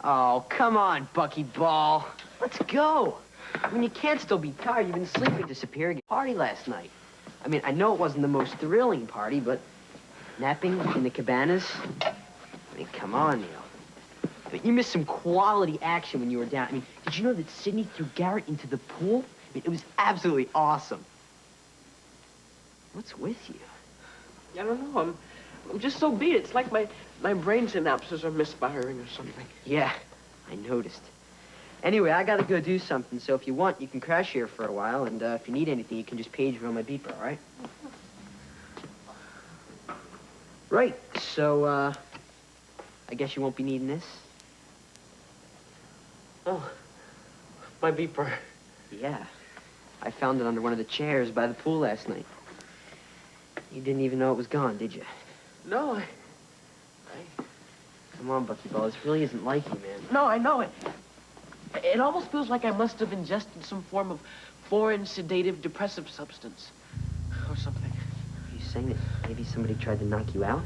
Oh, come on, Buckyball. Let's go. I mean, you can't still be tired. You've been sleeping to superior party last night. I mean, I know it wasn't the most thrilling party, but napping in the cabanas? I mean, come on, Neil. I mean, you missed some quality action when you were down. I mean, did you know that Sydney threw Garret into the pool? I mean, it was absolutely awesome. What's with you? I don't know. I'm just so beat. It's like my brain synapses are misfiring or something. Yeah, I noticed. Anyway, I gotta go do something, so if you want, you can crash here for a while, and if you need anything, you can just page me on my beeper, all right? Right, so, I guess you won't be needing this? Oh, my beeper. Yeah, I found it under one of the chairs by the pool last night. You didn't even know it was gone, did you? No, Come on, Buckyball, this really isn't like you, man. No, I know it. It almost feels like I must have ingested some form of foreign sedative depressive substance or something. Are you saying that maybe somebody tried to knock you out?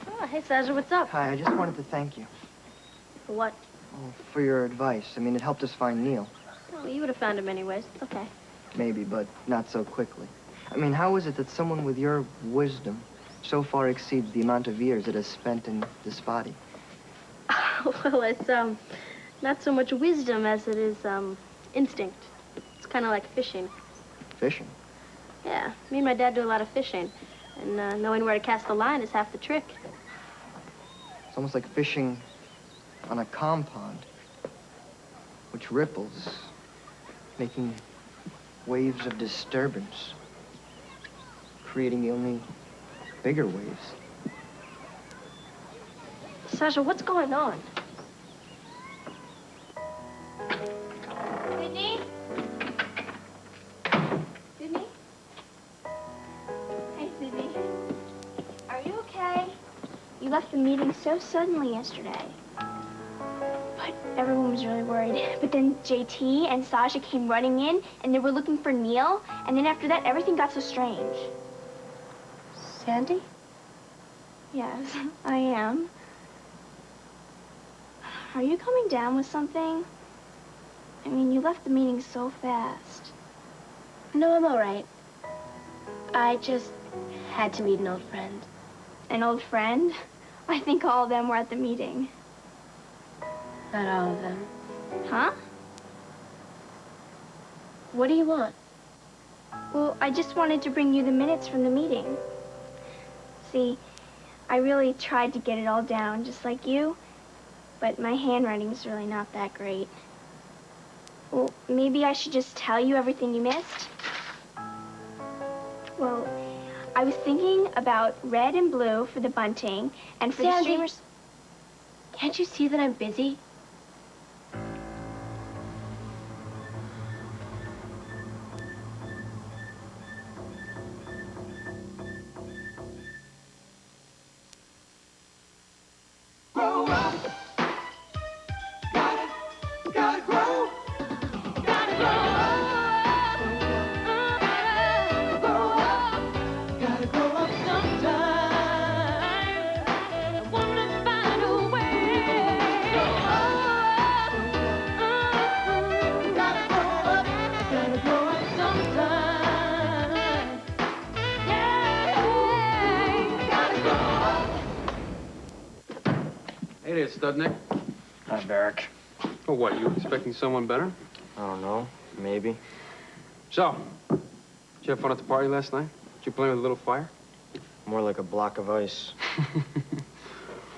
Oh, hey, Sasha, what's up? Hi, I just wanted to thank you. For what? Oh, for your advice. I mean, it helped us find Neil. Oh, you would have found him anyways. It's okay. Maybe, but not so quickly. I mean, how is it that someone with your wisdom so far exceeds the amount of years it has spent in this body? Well, it's, not so much wisdom as it is, instinct. It's kind of like fishing. Fishing? Yeah, me and my dad do a lot of fishing. And, knowing where to cast the line is half the trick. It's almost like fishing on a compound, which ripples, making waves of disturbance, creating the only bigger waves. Sasha, what's going on? Sydney? Sydney? Hey, Sydney. Are you okay? You left the meeting so suddenly yesterday. But everyone was really worried. But then JT and Sasha came running in, and they were looking for Neil. And then after that, everything got so strange. Sandy? Yes, I am. Are you coming down with something? I mean, you left the meeting so fast. No, I'm all right. I just had to meet an old friend. An old friend? I think all of them were at the meeting. Not all of them. Huh? What do you want? Well, I just wanted to bring you the minutes from the meeting. See, I really tried to get it all down, just like you, but my handwriting's really not that great. Well, maybe I should just tell you everything you missed? Well, I was thinking about red and blue for the bunting, and for the streamers... Can't you see that I'm busy? Hey there, Studnick. Hi, Barrick. Oh, what, you expecting someone better? I don't know. Maybe. So, did you have fun at the party last night? Did you play with a little fire? More like a block of ice.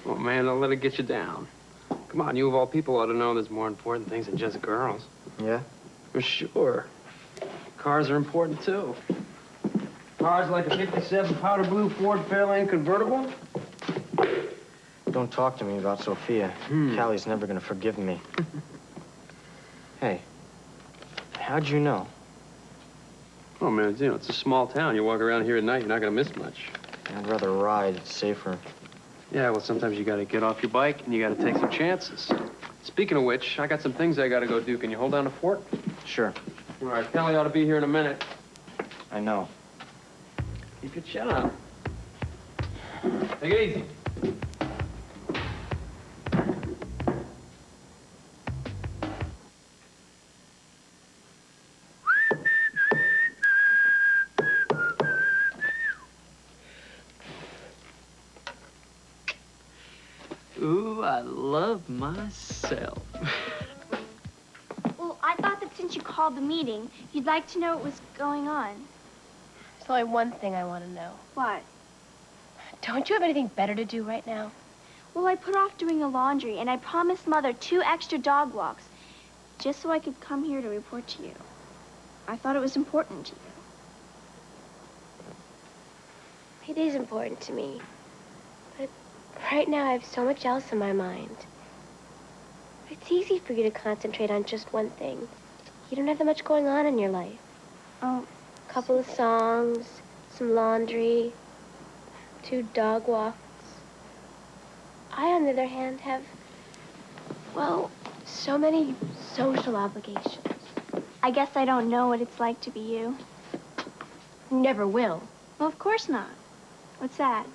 Oh, man, don't let it get you down. Come on, you of all people ought to know there's more important things than just girls. Yeah? For sure. Cars are important, too. Cars like a 57 powder blue Ford Fairlane convertible? Don't talk to me about Sophia. Callie's never gonna forgive me. Hey, how'd you know? Oh, man, you know, it's a small town. You walk around here at night, you're not gonna miss much. I'd rather ride. It's safer. Yeah, well, sometimes you gotta get off your bike and you gotta take some chances. Speaking of which, I got some things I gotta go do. Can you hold down the fort? Sure. All right, Kelly ought to be here in a minute. I know. Keep your chin up. Hey, Take it easy. Ooh, I love myself. Well, I thought that since you called the meeting, you'd like to know what was going on. There's only one thing I want to know. What? Don't you have anything better to do right now? Well, I put off doing the laundry, and I promised Mother 2 extra dog walks, just so I could come here to report to you. I thought it was important to you. It is important to me. But right now I have so much else in my mind. It's easy for you to concentrate on just one thing. You don't have that much going on in your life. Oh, A couple of songs, some laundry, 2 dog walks. I, on the other hand, have, well, so many social obligations. I guess I don't know what it's like to be you. Never will. Well, of course not. What's that?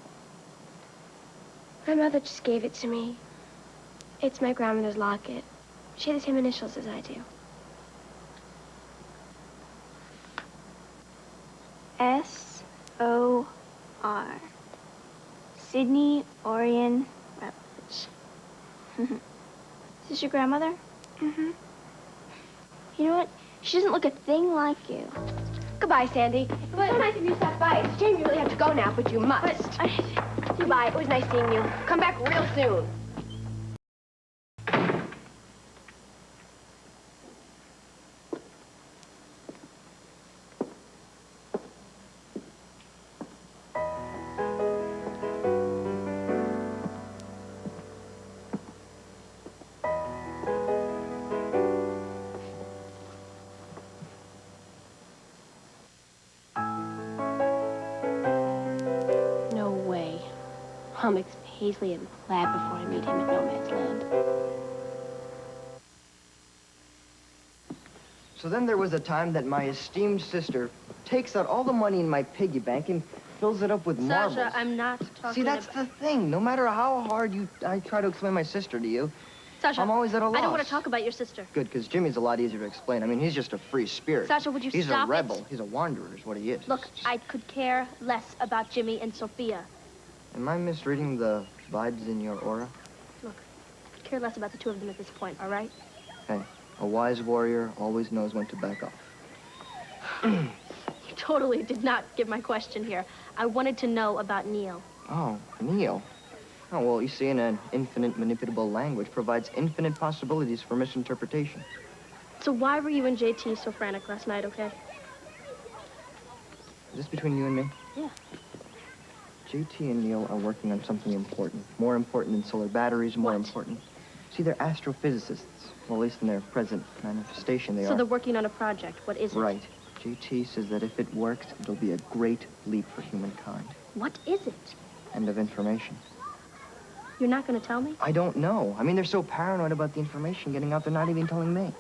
My mother just gave it to me. It's my grandmother's locket. She had the same initials as I do. S-O-R. Sydney Orion Rutledge. Is this your grandmother? Mm-hmm. You know what? She doesn't look a thing like you. Goodbye, Sandy. It was so nice of you to stop by. It's a shame you really have to go now, but you must. Goodbye. It was nice seeing you. Come back real soon. No way. I'll mix Paisley and Plaid before I meet him at No Man's Land. So then there was a time that my esteemed sister takes out all the money in my piggy bank and fills it up with marbles. Sasha, I'm not talking See, that's the thing. No matter how hard I try to explain my sister to you, Sasha, I'm always at a loss. I don't want to talk about your sister. Good, because Jimmy's a lot easier to explain. I mean, he's just a free spirit. Sasha, would you He's stop a rebel. it? He's a wanderer is what he is. Look, I could care less about Jimmy and Sophia. Am I misreading the vibes in your aura? Look, I could care less about the 2 of them at this point, all right? Hey, a wise warrior always knows when to back off. You totally did not get my question here. I wanted to know about Neil. Oh, Neil. Oh, well, you see, an infinite manipulable language provides infinite possibilities for misinterpretation. So why were you and JT so frantic last night, okay? Is this between you and me? Yeah. JT and Neil are working on something important. More important than solar batteries, more What? important. See, they're astrophysicists. Well, at least in their present manifestation, they So are. they're working on a project. What is it? Right. JT says that if it works, it'll be a great leap for humankind. What is it? End of information. You're not going to tell me? I don't know. I mean, they're so paranoid about the information getting out, they're not even telling me.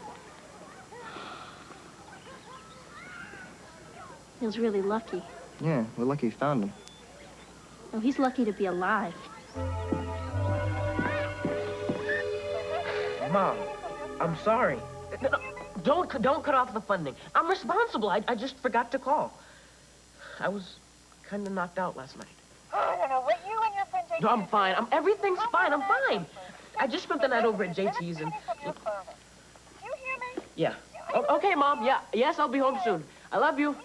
Neil's really lucky. Yeah, we're lucky we found him. Oh, he's lucky to be alive. Mom, I'm sorry. No, don't cut off the funding. I'm responsible. I just forgot to call. I was kind of knocked out last night. I don't know what you and your friend JT. No, I'm fine. Everything's fine. I'm fine. I just spent the night over at JT's and... Do you hear me? Yeah. Okay, Mom. Yeah. Yes, I'll be home soon. I love you.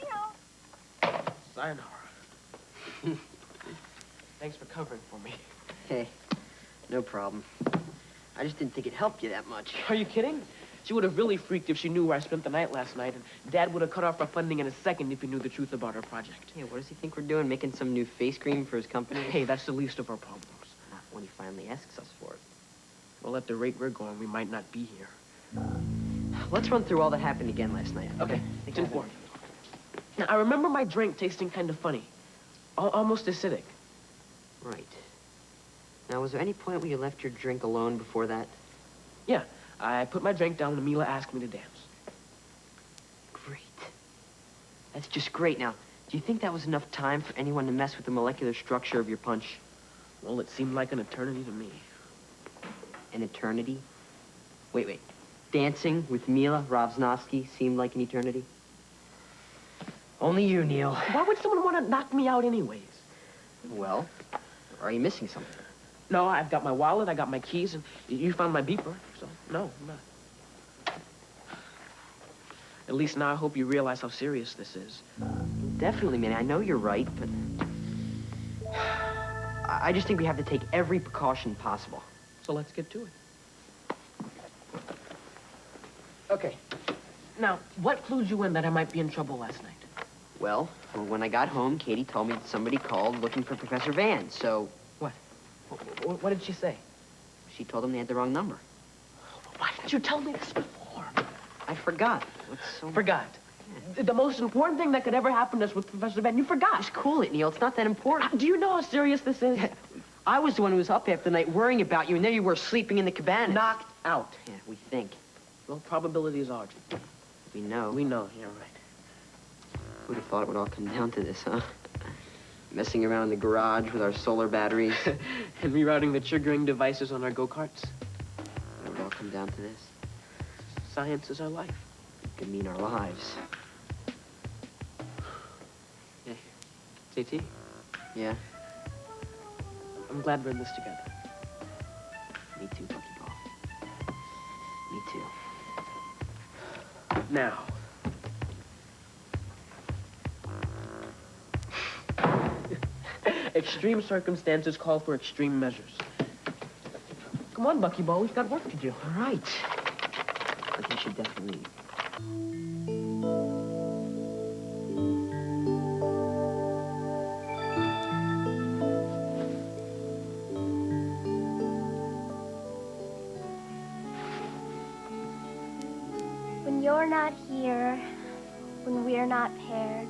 Sayonara. Thanks for covering for me. Hey, no problem. I just didn't think it helped you that much. Are you kidding? She would have really freaked if she knew where I spent the night last night, and Dad would have cut off our funding in a second if he knew the truth about our project. Yeah, what does he think we're doing? Making some new face cream for his company? Hey, that's the least of our problems. Not when he finally asks us for it. Well, at the rate we're going, we might not be here. Let's run through all that happened again last night. Okay, 10-4. Now, I remember my drink tasting kind of funny. Almost acidic. Right. Now, was there any point where you left your drink alone before that? Yeah, I put my drink down when Mila asked me to dance. Great. That's just great. Now, do you think that was enough time for anyone to mess with the molecular structure of your punch? Well, it seemed like an eternity to me. An eternity? Wait. Dancing with Mila Ravsnovsky seemed like an eternity? Only you, Neil. Why would someone want to knock me out anyways? Well, are you missing something? No, I've got my wallet, I got my keys, and you found my beeper, so no, I'm not. At least now I hope you realize how serious this is. Definitely, man. I know you're right, but I just think we have to take every precaution possible. So let's get to it. Okay. Now, what clued you in that I might be in trouble last night? Well, when I got home, Katie told me that somebody called looking for Professor Van, so... What? What did she say? She told them they had the wrong number. Why didn't you tell me this before? I forgot. What's so... Forgot. The most important thing that could ever happen to us with Professor Van, you forgot. Just cool it, Neil. It's not that important. Do you know how serious this is? I was the one who was up half the night worrying about you, and there you were sleeping in the cabana. Knocked out. Yeah, we think. Well, probabilities are. We know. We know, you're right. Who'd have thought it would all come down to this, huh? Messing around in the garage with our solar batteries. And rerouting the triggering devices on our go-karts. It would all come down to this. Science is our life. It could mean our lives. Hey, JT, Yeah? I'm glad we're in this together. Me too, Bucky Ball. Me too. Now. Extreme circumstances call for extreme measures. Come on, Bucky Ball, we've got work to do. All right. But you should definitely... When you're not here, when we're not paired,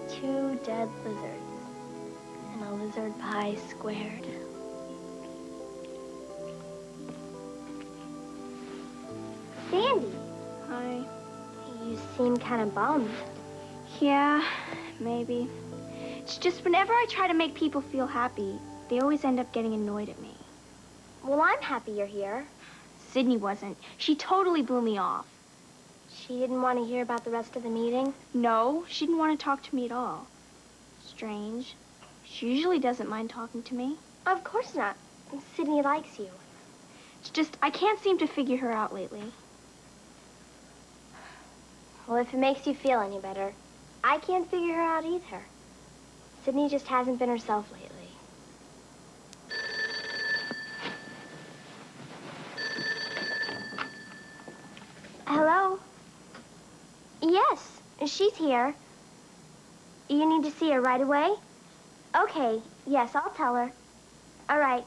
two dead lizards and a lizard pie squared. Sandy, Hi. you seem kind of bummed. Yeah, maybe. It's just whenever I try to make people feel happy, they always end up getting annoyed at me. Well, I'm happy you're here. Sydney wasn't. She totally blew me off. She didn't want to hear about the rest of the meeting. No, she didn't want to talk to me at all. Strange. She usually doesn't mind talking to me. Of course not. Sydney likes you. It's just I can't seem to figure her out lately. Well, if it makes you feel any better, I can't figure her out either. Sydney just hasn't been herself lately. Hello? Yes, she's here. You need to see her right away? Okay, yes, I'll tell her. All right,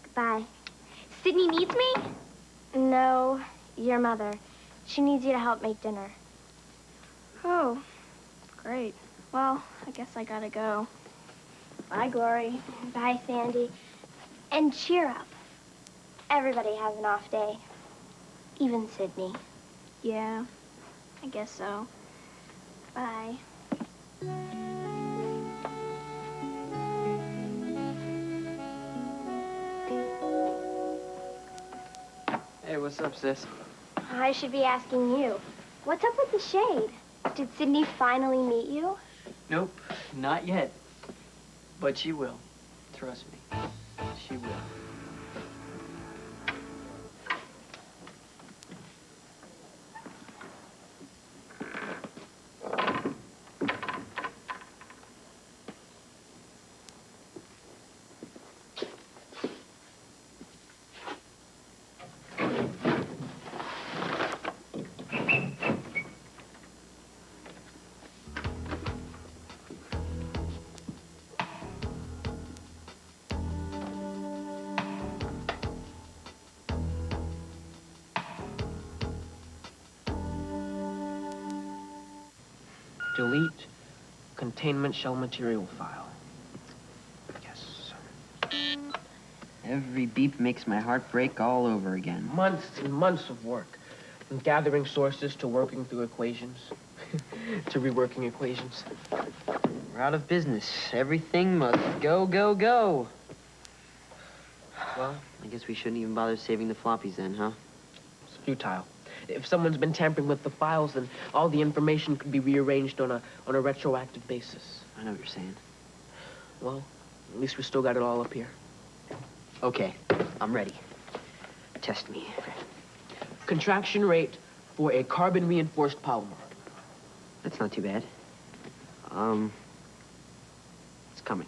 goodbye. Sydney needs me? No, your mother. She needs you to help make dinner. Oh, great. Well, I guess I gotta go. Bye, Glory. Bye, Sandy. And cheer up. Everybody has an off day. Even Sydney. Yeah, I guess so. Bye. Hey, what's up, sis? I should be asking you. What's up with the shade? Did Sydney finally meet you? Nope, not yet. But she will. Trust me. She will. Delete containment shell material file. Yes. Every beep makes my heart break all over again. Months and months of work. From gathering sources to working through equations. To reworking equations. We're out of business. Everything must go, go, go. Well, I guess we shouldn't even bother saving the floppies then, huh? It's futile. If someone's been tampering with the files, then all the information could be rearranged on a retroactive basis. I know what you're saying. Well, at least we still got it all up here. Okay, I'm ready. Test me. Contraction rate for a carbon-reinforced polymer. That's not too bad. It's coming.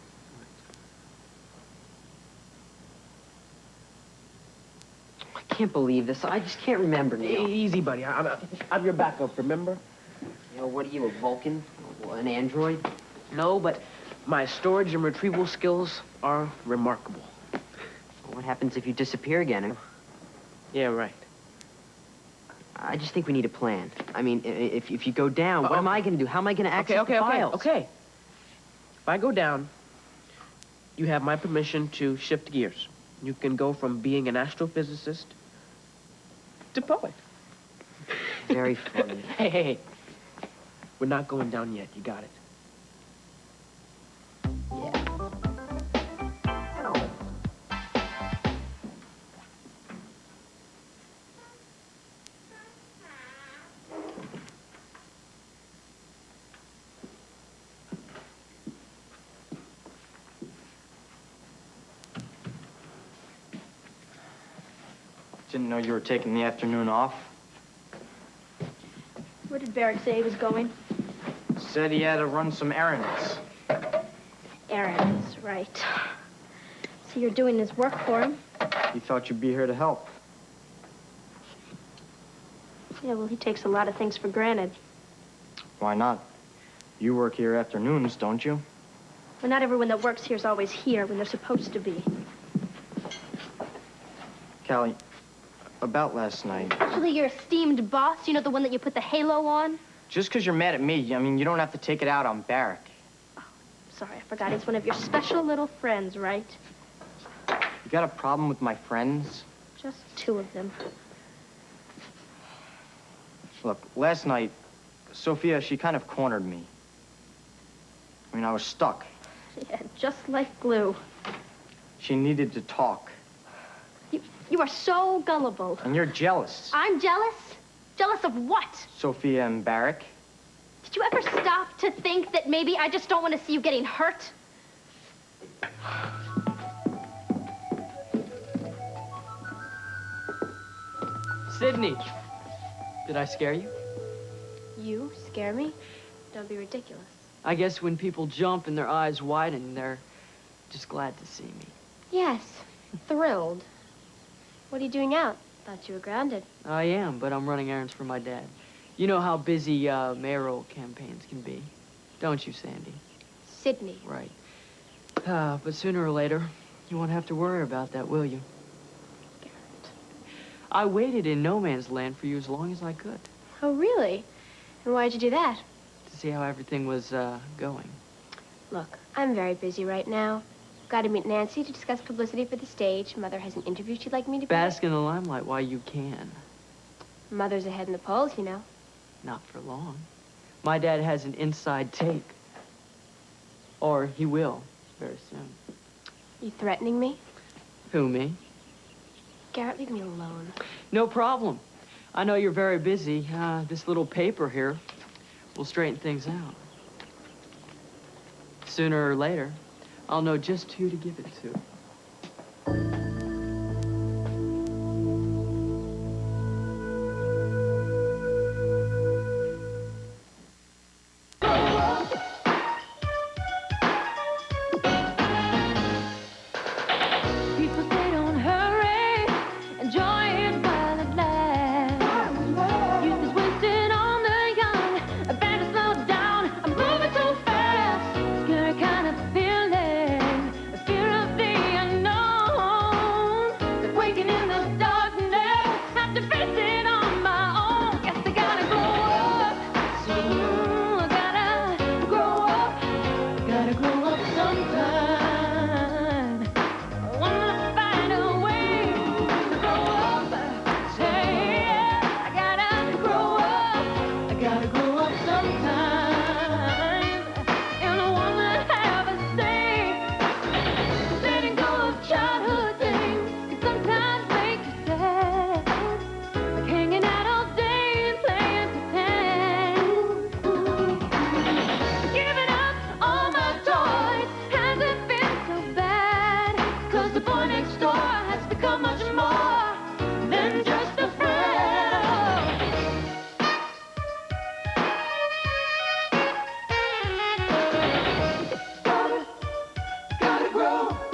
I can't believe this. I just can't remember, Neil. Easy, buddy. I'm your backup, remember? You know, what are you, a Vulcan? An android? No, but my storage and retrieval skills are remarkable. What happens if you disappear again? Yeah, right. I just think we need a plan. I mean, if you go down, what am I going to do? How am I going to access the files? Okay. If I go down, you have my permission to shift gears. You can go from being an astrophysicist to poet. Very funny. Hey. We're not going down yet. You got it. Yeah. Didn't know you were taking the afternoon off. Where did Barrett say he was going? Said he had to run some errands. Errands, right. So you're doing his work for him? He thought you'd be here to help. Yeah, well, he takes a lot of things for granted. Why not? You work here afternoons, don't you? Well, not everyone that works here is always here when they're supposed to be. Callie, about last night. Actually, your esteemed boss, you know, the one that you put the halo on? Just because you're mad at me, I mean, you don't have to take it out on Barrick. Sorry, I forgot. He's one of your special little friends, right? You got a problem with my friends? Just two of them. Look, last night, Sophia, she kind of cornered me. I mean, I was stuck. Yeah, just like glue. She needed to talk. You are so gullible. And you're jealous. I'm jealous? Jealous of what? Sophia and Barrick. Did you ever stop to think that maybe I just don't want to see you getting hurt? Sydney, did I scare you? You scare me? Don't be ridiculous. I guess when people jump and their eyes widen, they're just glad to see me. Yes, thrilled. What are you doing out? Thought you were grounded. I am, but I'm running errands for my dad. You know how busy mayoral campaigns can be, don't you, Sandy? Sydney. Right. But sooner or later, you won't have to worry about that, will you? Garret. I waited in no man's land for you as long as I could Oh, really? And why'd you do that? to see how everything was going. Look, I'm very busy right now. Got to meet Nancy to discuss publicity for the stage. Mother has an interview she'd like me to be. Bask in the limelight while you can. Mother's ahead in the polls, you know. Not for long. My dad has an inside take. Or he will, very soon. You threatening me? Who, me? Garret, leave me alone. No problem. I know you're very busy. This little paper here will straighten things out. Sooner or later, I'll know just who to give it to. People say don't hurry, enjoy it while it lasts. Youth is wasted on the young, I better slow down, I'm moving too fast. Scary kind of feeling, the fear of the 'cause the boy next door has become much more than just a friend. Gotta grow.